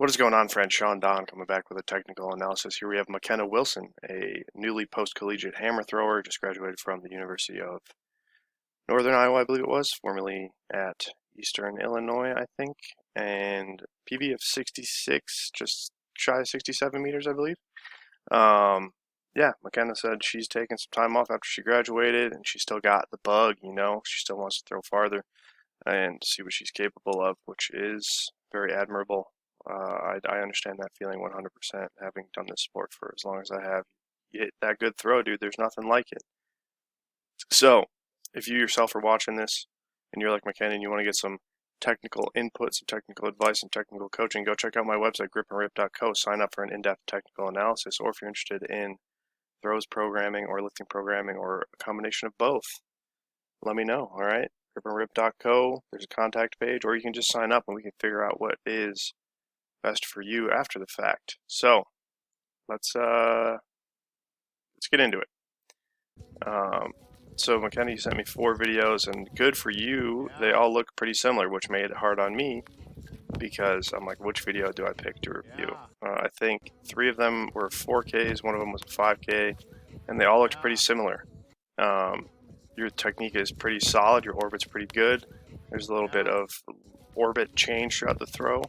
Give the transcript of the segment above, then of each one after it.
What is going on, friends? Sean Don coming back with a technical analysis. Here we have Makenna Wilson, a newly post-collegiate hammer thrower, just graduated from the University of Northern Iowa, I believe it was, formerly at Eastern Illinois, I think, and PB of 66, just shy of 67 meters, I believe. Yeah, Makenna said she's taking some time off after she graduated, and she still got the bug, she still wants to throw farther and see what she's capable of, which is very admirable. I understand that feeling 100%, having done this sport for as long as I have. You hit that good throw, dude, there's nothing like it. So, if you yourself are watching this and you're like Makenna and you want to get some technical input, some technical advice, some technical coaching, go check out my website, gripandrip.co. Sign up for an in-depth technical analysis, or if you're interested in throws programming or lifting programming or a combination of both, let me know, all right? gripandrip.co, there's a contact page, or you can just sign up and we can figure out what is best for you after the fact. So let's get into it. So Makenna, you sent me 4 videos, and good for you, they all look pretty similar, which made it hard on me because I'm like, which video do I pick to review? I think 3 of them were 4Ks, one of them was a 5K, and they all looked pretty similar. Your technique is pretty solid, your orbit's pretty good. There's a little bit of orbit change throughout the throw,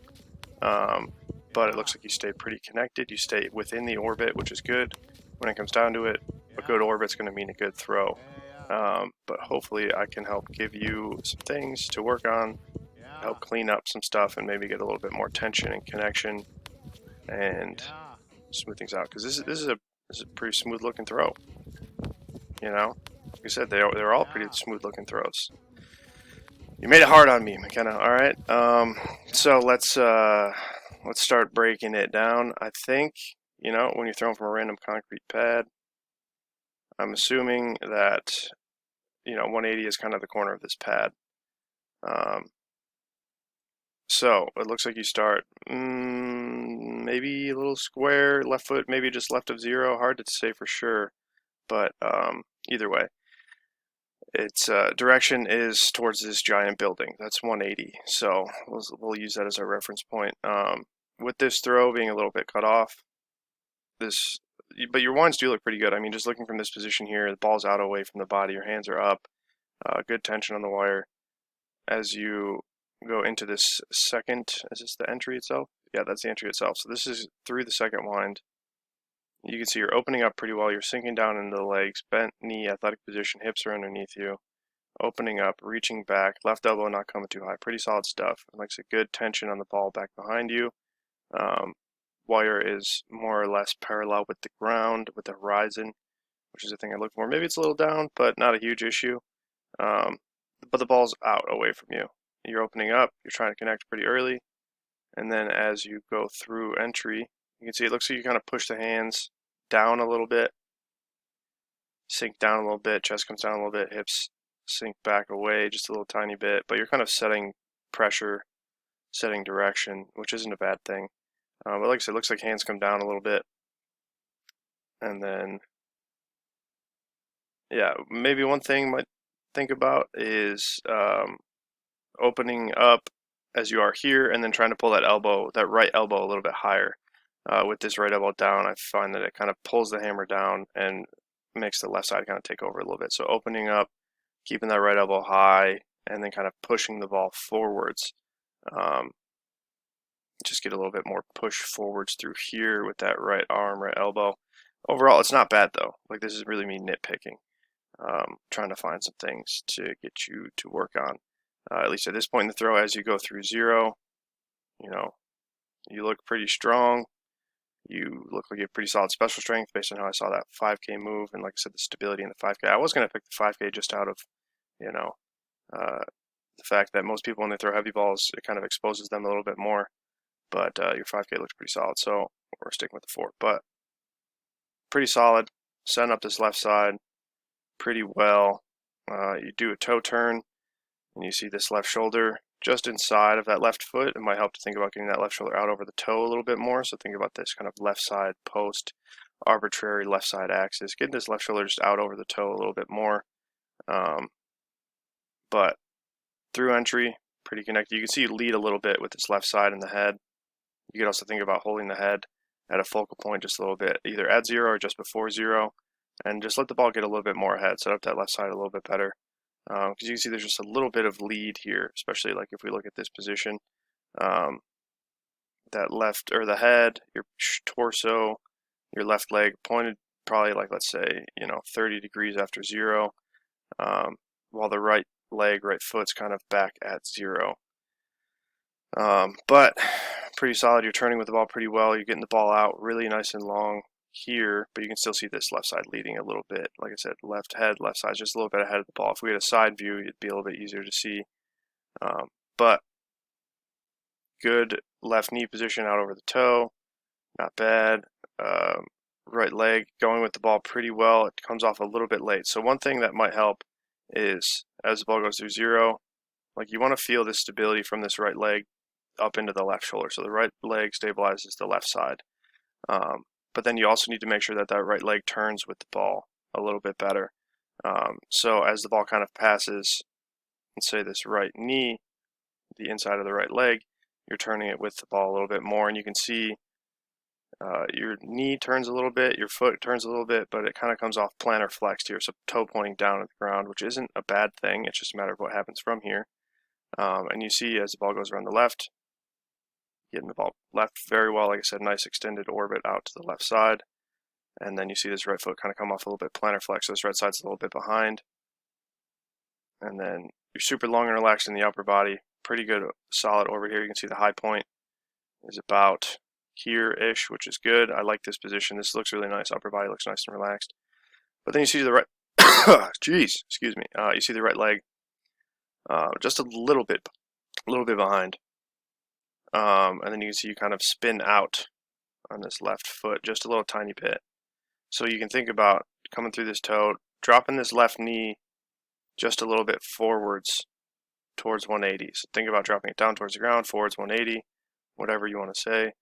but it looks like you stay pretty connected. You stay within the orbit, which is good. When it comes down to it, a good orbit's going to mean a good throw. But hopefully I can help give you some things to work on, help clean up some stuff, and maybe get a little bit more tension and connection and smooth things out. Because this is a pretty smooth looking throw. Like I said, they're all pretty smooth looking throws. You made it hard on me, Makenna. All right. So let's start breaking it down. I think when you're throwing from a random concrete pad, I'm assuming that 180 is kind of the corner of this pad. So it looks like you start maybe a little square, left foot, maybe just left of 0. Hard to say for sure, but either way, its direction is towards this giant building. That's 180. So we'll use that as our reference point. With this throw being a little bit cut off, but your winds do look pretty good. I mean, just looking from this position here, the ball's out away from the body, your hands are up, good tension on the wire. As you go into this second, is this the entry itself? Yeah, that's the entry itself. So this is through the second wind. You can see you're opening up pretty well. You're sinking down into the legs, bent knee, athletic position, hips are underneath you. Opening up, reaching back, left elbow not coming too high. Pretty solid stuff. It likes a good tension on the ball back behind you. Wire is more or less parallel with the ground, with the horizon, which is the thing I look for. Maybe it's a little down, but not a huge issue. But the ball's out away from you. You're opening up, you're trying to connect pretty early, and then as you go through entry, you can see it looks like you kind of push the hands down a little bit, sink down a little bit, chest comes down a little bit, hips sink back away just a little tiny bit, but you're kind of setting pressure, setting direction, which isn't a bad thing. But like I said, it looks like hands come down a little bit, and then, yeah, maybe one thing you might think about is opening up as you are here, and then trying to pull that right elbow a little bit higher. With this right elbow down, I find that it kind of pulls the hammer down and makes the left side kind of take over a little bit. So opening up, keeping that right elbow high, and then kind of pushing the ball forwards. Just get a little bit more push forwards through here with that right arm, right elbow. Overall, it's not bad though. Like, this is really me nitpicking, trying to find some things to get you to work on. At least at this point in the throw, as you go through 0, you look pretty strong. You look like you have pretty solid special strength based on how I saw that 5K move, and like I said, the stability in the 5K. I was going to pick the 5K just out of, the fact that most people when they throw heavy balls, it kind of exposes them a little bit more. But your 5K looks pretty solid, so we're sticking with the 4. But pretty solid. Setting up this left side pretty well. You do a toe turn, and you see this left shoulder just inside of that left foot. It might help to think about getting that left shoulder out over the toe a little bit more. So think about this kind of left side post, arbitrary left side axis. Getting this left shoulder just out over the toe a little bit more. But through entry, pretty connected. You can see you lead a little bit with this left side in the head. You could also think about holding the head at a focal point just a little bit, either at 0 or just before 0, and just let the ball get a little bit more ahead, set up that left side a little bit better. Because you can see there's just a little bit of lead here, especially like if we look at this position. That left, or the head, your torso, your left leg pointed probably like, let's say, 30 degrees after 0, while the right leg, right foot's kind of back at 0. But pretty solid. You're turning with the ball pretty well. You're getting the ball out really nice and long here, but you can still see this left side leading a little bit. Like I said, left head, left side, just a little bit ahead of the ball. If we had a side view, it'd be a little bit easier to see. But good left knee position out over the toe, not bad. Right leg going with the ball pretty well. It comes off a little bit late. So one thing that might help is as the ball goes through 0, like you want to feel this stability from this right leg up into the left shoulder. So the right leg stabilizes the left side. But then you also need to make sure that that right leg turns with the ball a little bit better. So as the ball kind of passes, let's say this right knee, the inside of the right leg, you're turning it with the ball a little bit more, and you can see your knee turns a little bit, your foot turns a little bit, but it kind of comes off plantar flexed here, so toe pointing down at the ground, which isn't a bad thing. It's just a matter of what happens from here. And you see as the ball goes around the left, getting the ball left very well. Like I said, nice extended orbit out to the left side. And then you see this right foot kind of come off a little bit plantar flex, so this right side's a little bit behind. And then you're super long and relaxed in the upper body. Pretty good solid orbit here. You can see the high point is about here-ish, which is good. I like this position. This looks really nice. Upper body looks nice and relaxed. But then you see the right, jeez, excuse me. You see the right leg just a little bit behind. And then you can see you kind of spin out on this left foot just a little tiny bit. So you can think about coming through this toe, dropping this left knee just a little bit forwards towards 180. So think about dropping it down towards the ground, forwards 180, whatever you want to say.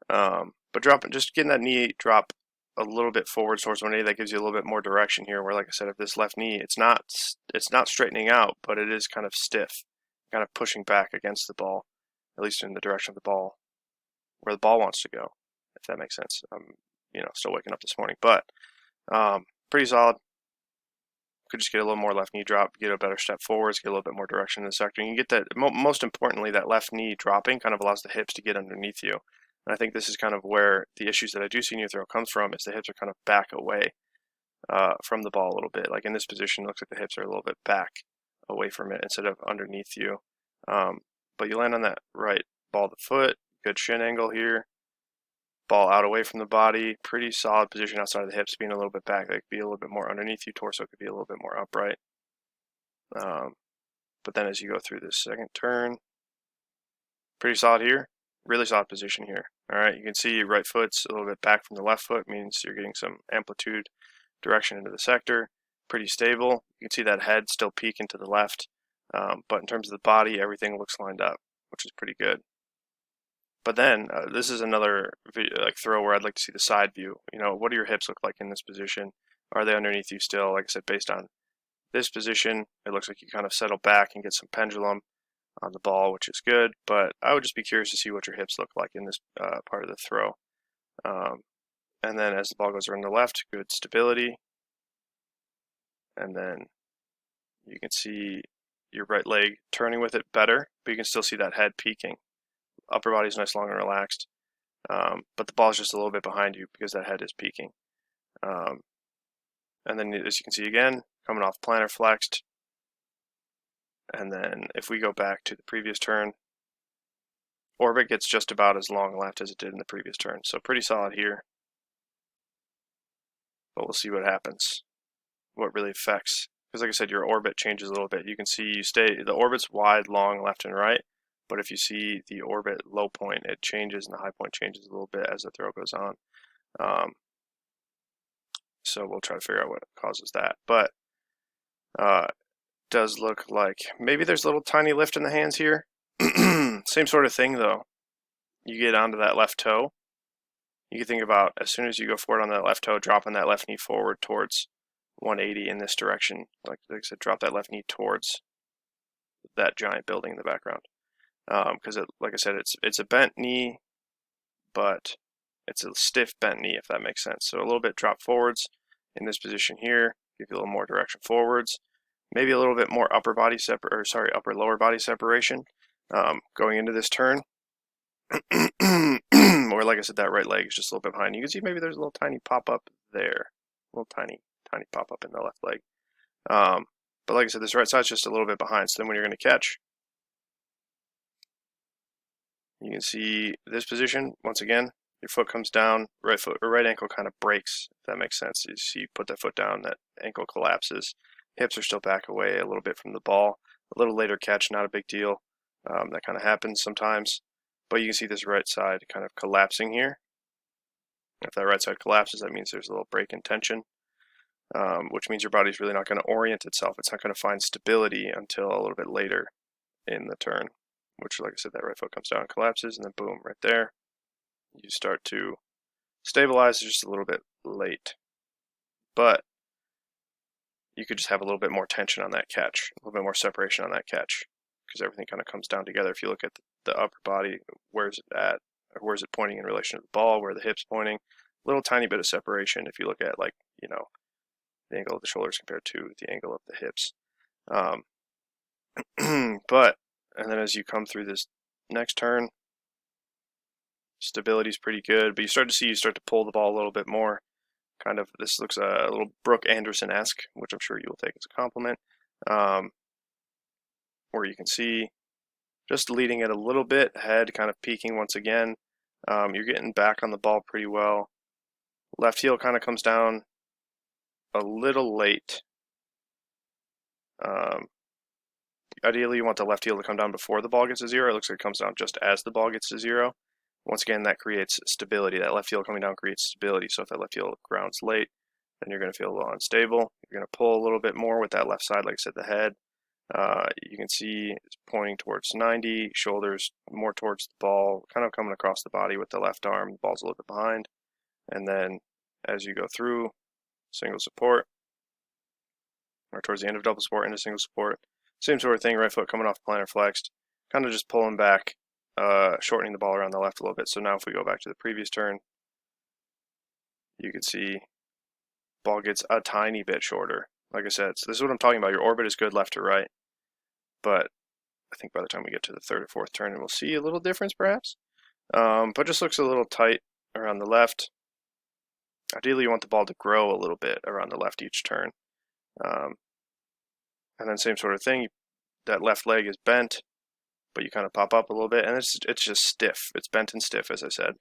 But just getting that knee drop a little bit forwards towards 180, that gives you a little bit more direction here. Where, like I said, if this left knee, it's not straightening out, but it is kind of stiff, kind of pushing back against the ball, at least in the direction of the ball, where the ball wants to go, if that makes sense. I'm, still waking up this morning, but pretty solid. Could just get a little more left knee drop, get a better step forwards, get a little bit more direction in the sector. And you get that, most importantly, that left knee dropping kind of allows the hips to get underneath you. And I think this is kind of where the issues that I do see in your throw comes from, is the hips are kind of back away from the ball a little bit. Like in this position, it looks like the hips are a little bit back away from it instead of underneath you. But you land on that right ball of the foot, good shin angle here. Ball out away from the body, pretty solid position outside of the hips, being a little bit back. They could be a little bit more underneath you, torso could be a little bit more upright. But then as you go through this second turn, pretty solid here, really solid position here. All right, you can see your right foot's a little bit back from the left foot, means you're getting some amplitude direction into the sector. Pretty stable. You can see that head still peeking to the left, but in terms of the body, everything looks lined up, which is pretty good. But then this is another throw where I'd like to see the side view. What do your hips look like in this position? Are they underneath you still? Like I said, based on this position, it looks like you kind of settle back and get some pendulum on the ball, which is good. But I would just be curious to see what your hips look like in this part of the throw. And then as the ball goes around the left, good stability. And then you can see your right leg turning with it better, but you can still see that head peaking. Upper body's nice, long, and relaxed, but the ball's just a little bit behind you because that head is peaking. And then as you can see again, coming off plantar flexed. And then if we go back to the previous turn, orbit gets just about as long left as it did in the previous turn. So pretty solid here, but we'll see what happens, what really affects. Because like I said, your orbit changes a little bit. You can see the orbit's wide, long, left, and right. But if you see the orbit low point, it changes, and the high point changes a little bit as the throw goes on. So we'll try to figure out what causes that. But does look like maybe there's a little tiny lift in the hands here. Same sort of thing, though. You get onto that left toe. You can think about, as soon as you go forward on that left toe, dropping that left knee forward towards 180 in this direction. Like I said, drop that left knee towards that giant building in the background. Because like I said, it's a bent knee but it's a stiff bent knee, if that makes sense. So a little bit drop forwards in this position here, give you a little more direction forwards, maybe a little bit more upper lower body separation going into this turn. Or like I said, that right leg is just a little bit behind. You can see maybe there's a little tiny pop up there, a little tiny pop up in the left leg. But like I said, this right side's just a little bit behind. So then when you're going to catch, you can see this position once again. Your foot comes down, right foot or right ankle kind of breaks, if that makes sense. You see, you put that foot down, that ankle collapses. Hips are still back away a little bit from the ball. A little later catch, not a big deal. That kind of happens sometimes. But you can see this right side kind of collapsing here. If that right side collapses, that means there's a little break in tension, which means your body's really not going to orient itself. It's not going to find stability until a little bit later in the turn, which, like I said, that right foot comes down, collapses, and then boom, right there, you start to stabilize just a little bit late. But you could just have a little bit more tension on that catch, a little bit more separation on that catch, because everything kind of comes down together. If you look at the upper body, where's it at, or where's it pointing in relation to the ball, where the hip's pointing, a little tiny bit of separation if you look at, like, you know, the angle of the shoulders compared to the angle of the hips. And then as you come through this next turn, stability is pretty good, but you start to pull the ball a little bit more. Kind of, this looks a little Brooke Anderson-esque, which I'm sure you will take as a compliment. Where you can see just leading it a little bit, head kind of peaking once again. You're getting back on the ball pretty well. Left heel kind of comes down a little late. Ideally, you want the left heel to come down before the ball gets to zero. It looks like it comes down just as the ball gets to zero. Once again, that creates stability. That left heel coming down creates stability. So if that left heel grounds late, then you're going to feel a little unstable. You're going to pull a little bit more with that left side, like I said, the head. You can see it's pointing towards 90, shoulders more towards the ball, kind of coming across the body with the left arm. The ball's a little bit behind. And then as you go through single support, or towards the end of double support into single support, same sort of thing, right foot coming off plantar flexed, kind of just pulling back, shortening the ball around the left a little bit. So now if we go back to the previous turn, you can see ball gets a tiny bit shorter. Like I said, so this is what I'm talking about. Your orbit is good left to right, but I think by the time we get to the third or fourth turn, we'll see a little difference perhaps. But just looks a little tight around the left. Ideally, you want the ball to grow a little bit around the left each turn. And then same sort of thing, that left leg is bent, but you kind of pop up a little bit, and it's just stiff. It's bent and stiff, as I said.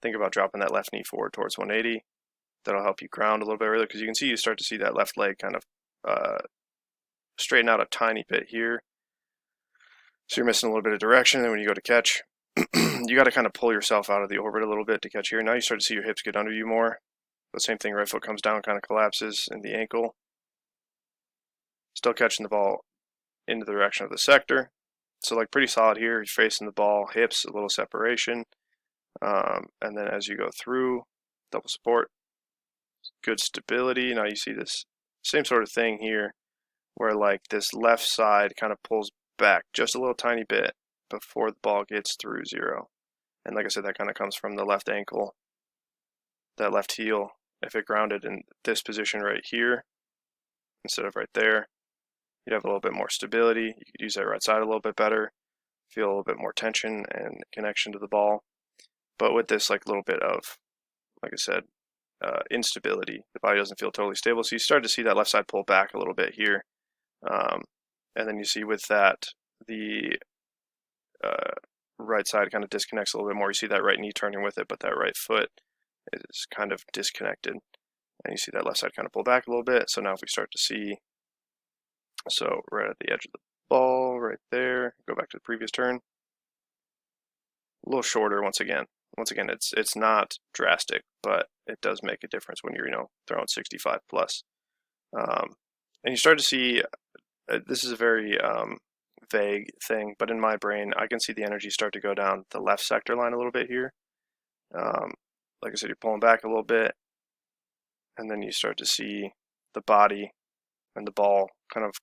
Think about dropping that left knee forward towards 180. That'll help you ground a little bit earlier, because you can see you start to see that left leg kind of straighten out a tiny bit here. So you're missing a little bit of direction, and when you go to catch, you got to kind of pull yourself out of the orbit a little bit to catch here. Now you start to see your hips get under you more. The same thing, right foot comes down, kind of collapses in the ankle. Still catching the ball into the direction of the sector. So like pretty solid here. You're facing the ball, hips, a little separation. And then as you go through, double support, good stability. Now you see this same sort of thing here, where like this left side kind of pulls back just a little tiny bit before the ball gets through zero. And like I said, that kind of comes from the left ankle, that left heel. If it grounded in this position right here instead of right there, you'd have a little bit more stability. You could use that right side a little bit better, feel a little bit more tension and connection to the ball. But with this like little bit of, like I said, instability, the body doesn't feel totally stable. So you start to see that left side pull back a little bit here. And then you see with that, the right side kind of disconnects a little bit more. You see that right knee turning with it, but that right foot is kind of disconnected. And you see that left side kind of pull back a little bit. So now if we start to see, so right at the edge of the ball, right there, go back to the previous turn, a little shorter once again. Once again, it's not drastic, but it does make a difference when you're, throwing 65 plus. And you start to see, this is a very vague thing, but in my brain, I can see the energy start to go down the left sector line a little bit here. Like I said, you're pulling back a little bit, and then you start to see the body and the ball kind of,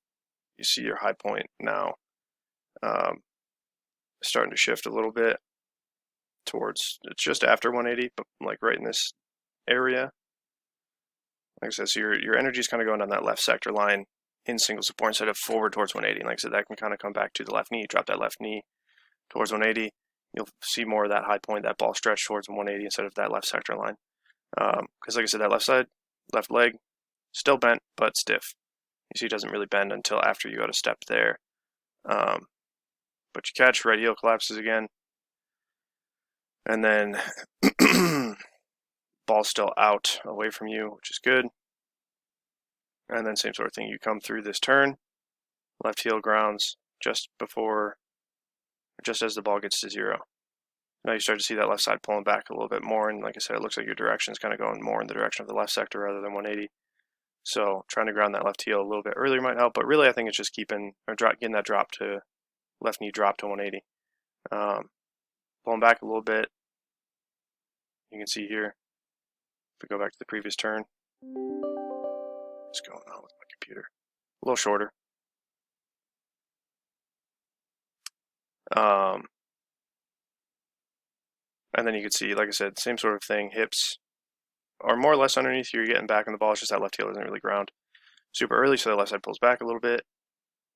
you see your high point now starting to shift a little bit. towards, it's just after 180, but like right in this area. Like I said, so your energy is kind of going down that left sector line in single support instead of forward towards 180. And like I said, that can kind of come back to the left knee, drop that left knee towards 180. You'll see more of that high point, that ball stretch towards 180 instead of that left sector line. Because like I said, that left side, left leg, still bent, but stiff. You see it doesn't really bend until after you go to step there. But you catch, right heel collapses again. And then ball's still out away from you, which is good. And then same sort of thing. You come through this turn, left heel grounds just as the ball gets to 0. Now you start to see that left side pulling back a little bit more, and like I said, it looks like your direction is kind of going more in the direction of the left sector rather than 180. So trying to ground that left heel a little bit earlier might help, but really I think it's just getting that drop to left knee drop to 180. Pulling back a little bit. You can see here, if we go back to the previous turn, what's going on with my computer? A little shorter. And then you can see, like I said, same sort of thing. Hips are more or less underneath you. You're getting back on the ball. It's just that left heel doesn't really ground super early, so the left side pulls back a little bit.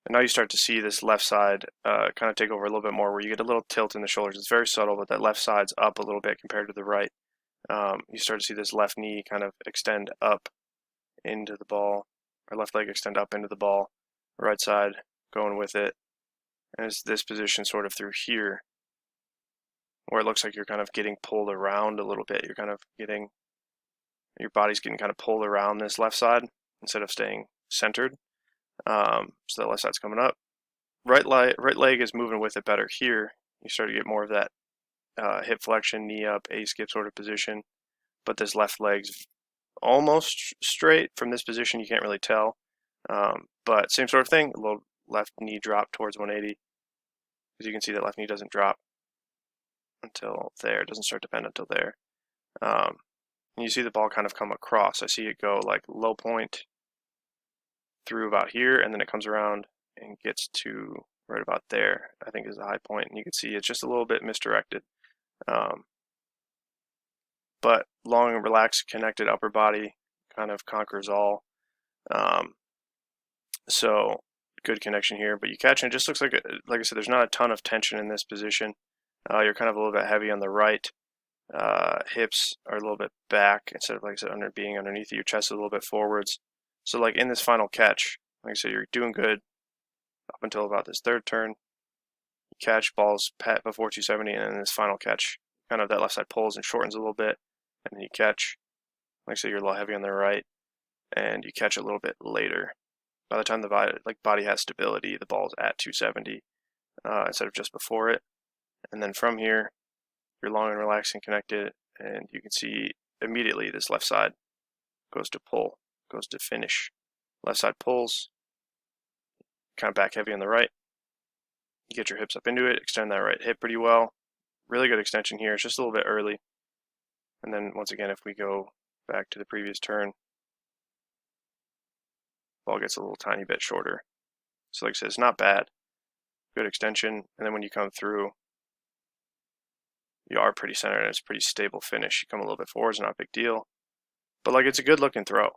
And now you start to see this left side kind of take over a little bit more, where you get a little tilt in the shoulders. It's very subtle, but that left side's up a little bit compared to the right. You start to see this left knee kind of extend up into the ball, or left leg extend up into the ball, right side going with it. And it's this position sort of through here, where it looks like you're kind of getting pulled around a little bit. You're kind of getting, your body's getting kind of pulled around this left side instead of staying centered. So that left side's coming up. Right leg is moving with it better here. You start to get more of that hip flexion, knee up, A skip sort of position. But this left leg's almost straight. From this position, you can't really tell. But same sort of thing, a little left knee drop towards 180. As you can see, that left knee doesn't drop until there. It doesn't start to bend until there. And you see the ball kind of come across. I see it go like low point through about here, and then it comes around and gets to right about there, I think is the high point. And you can see it's just a little bit misdirected. But long and relaxed, connected upper body kind of conquers all. So good connection here, but you catch and it just looks like I said, there's not a ton of tension in this position. You're kind of a little bit heavy on the right. Hips are a little bit back instead of, like I said, being underneath you. Your chest is a little bit forwards. So like in this final catch, like I said, you're doing good up until about this third turn. You catch, balls pat before 270, and then this final catch, kind of that left side pulls and shortens a little bit, and then you catch. Like I said, you're a little heavy on the right, and you catch a little bit later. By the time the body has stability, the ball's at 270 instead of just before it. And then from here, you're long and relaxed and connected, and you can see immediately this left side goes to pull, goes to finish. Left side pulls, kind of back heavy on the right. You get your hips up into it, extend that right hip pretty well. Really good extension here. It's just a little bit early. And then once again, if we go back to the previous turn, ball gets a little tiny bit shorter. So like I said, it's not bad. Good extension. And then when you come through, you are pretty centered and it's a pretty stable finish. You come a little bit forward, it's not a big deal. But like it's a good looking throw.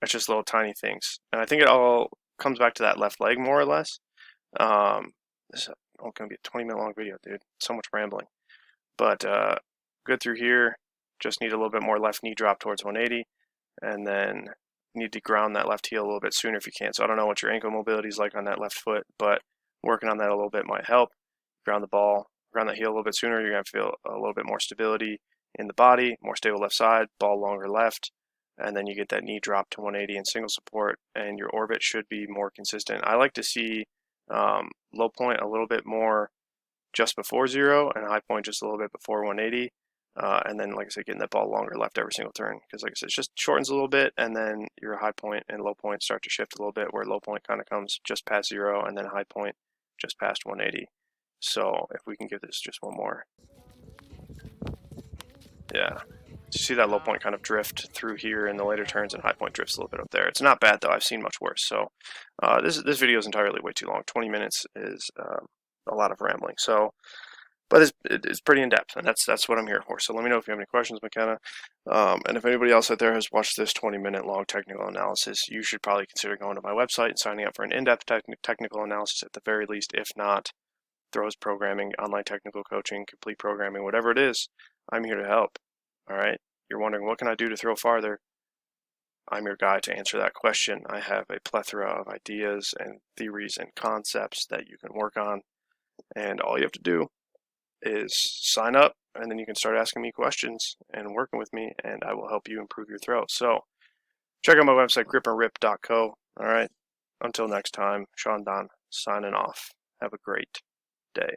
It's just little tiny things. And I think it all comes back to that left leg more or less. This is going to be a 20-minute long video, dude. So much rambling. But good through here. Just need a little bit more left knee drop towards 180. And then need to ground that left heel a little bit sooner if you can. So I don't know what your ankle mobility is like on that left foot, but working on that a little bit might help. Ground the ball, ground that heel a little bit sooner. You're going to feel a little bit more stability in the body, more stable left side, ball longer left. And then you get that knee drop to 180 in single support, and your orbit should be more consistent. I like to see low point a little bit more just before 0 and high point just a little bit before 180. And then, like I said, getting that ball longer left every single turn. Because, like I said, it just shortens a little bit, and then your high point and low point start to shift a little bit, where low point kind of comes just past 0, and then high point just past 180. So if we can give this just one more. Yeah. You see that low point kind of drift through here in the later turns, and high point drifts a little bit up there. It's not bad, though. I've seen much worse. So this video is entirely way too long. 20 minutes is a lot of rambling. So, But it's pretty in depth, and that's what I'm here for. So let me know if you have any questions, Makenna. And if anybody else out there has watched this 20-minute long technical analysis, you should probably consider going to my website and signing up for an in-depth technical analysis at the very least. If not, throws programming, online technical coaching, complete programming, whatever it is, I'm here to help. All right. You're wondering, what can I do to throw farther? I'm your guy to answer that question. I have a plethora of ideas and theories and concepts that you can work on, and all you have to do is sign up, and then you can start asking me questions and working with me, and I will help you improve your throw. So check out my website, gripandrip.co. All right. Until next time, Sean Don signing off. Have a great day.